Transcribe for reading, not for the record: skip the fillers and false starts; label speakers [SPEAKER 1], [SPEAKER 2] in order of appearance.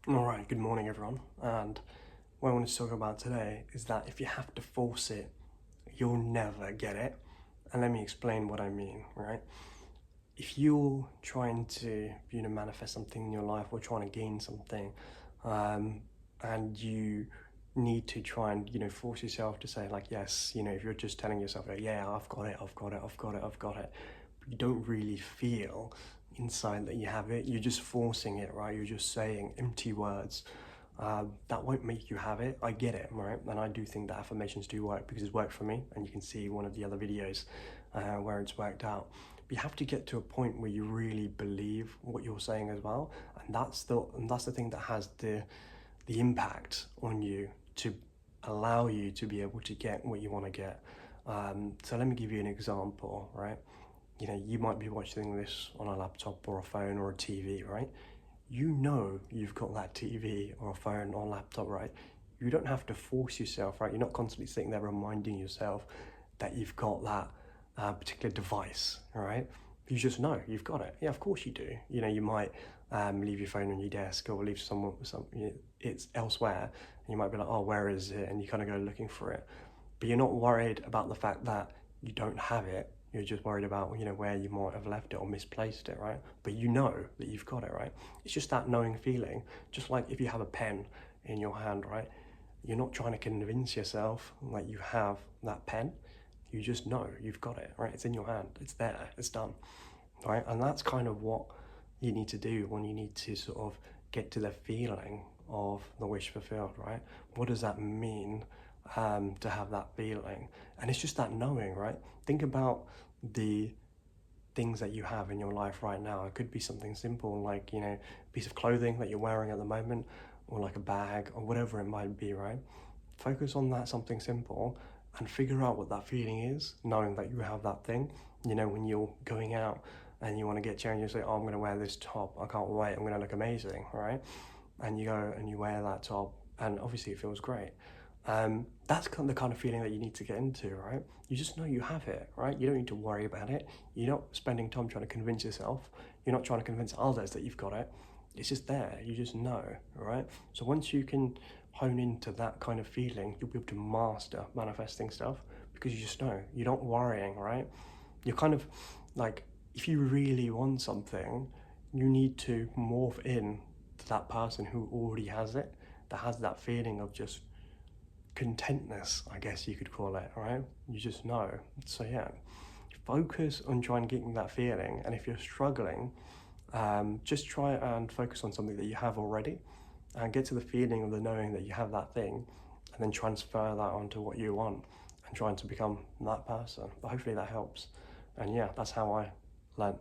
[SPEAKER 1] Alright, good morning everyone. And what I want to talk about today is that if you have to force it, you'll never get it. And let me explain what I mean, right? If you're trying to, manifest something in your life or trying to gain something, um, and you need to try and, force yourself to say like, yes, if you're just telling yourself like, yeah, I've got it, I've got it, I've got it, I've got it, but you don't really feel inside that you have it, you're just forcing it, right? You're just saying empty words. That won't make you have it. I get it, right? And I do think that affirmations do work because it's worked for me, and you can see one of the other videos where it's worked out. But you have to get to a point where you really believe what you're saying as well, and that's the thing that has the impact on you to allow you to be able to get what you want to get. So let me give you an example, right? You might be watching this on a laptop or a phone or a TV, right? You know you've got that TV or a phone or laptop, right? You don't have to force yourself, right? You're not constantly sitting there reminding yourself that you've got that particular device, right? You just know you've got it. Yeah, of course you do. You might leave your phone on your desk or leave it's elsewhere, and you might be like, oh, where is it? And you kind of go looking for it. But you're not worried about the fact that you don't have it. You're just worried about, where you might have left it or misplaced it, right? But you know that you've got it, right? It's just that knowing feeling. Just like if you have a pen in your hand, right? You're not trying to convince yourself that you have that pen. You just know you've got it, right? It's in your hand. It's there. It's done, right? And that's kind of what you need to do when you need to sort of get to the feeling of the wish fulfilled, right? What does that mean to have that feeling? And it's just that knowing, right? Think about the things that you have in your life right now. It could be something simple like, a piece of clothing that you're wearing at the moment, or like a bag, or whatever it might be, right? Focus on that something simple and figure out what that feeling is, knowing that you have that thing. When you're going out and you want to get changed, you say, oh, I'm going to wear this top. I can't wait. I'm going to look amazing, right? And you go and you wear that top, and obviously it feels great. That's the kind of feeling that you need to get into, right? You just know you have it, right? You don't need to worry about it. You're not spending time trying to convince yourself. You're not trying to convince others that you've got it. It's just there. You just know, right? So once you can hone into that kind of feeling, you'll be able to master manifesting stuff because you just know. You're not worrying, right? You're kind of like, if you really want something, you need to morph in to that person who already has it, that has that feeling of just contentness, I guess you could call it, right? You just know. So yeah, focus on trying to get that feeling, and if you're struggling, just try and focus on something that you have already and get to the feeling of the knowing that you have that thing, and then transfer that onto what you want and trying to become that person. But hopefully that helps. And yeah, that's how I learned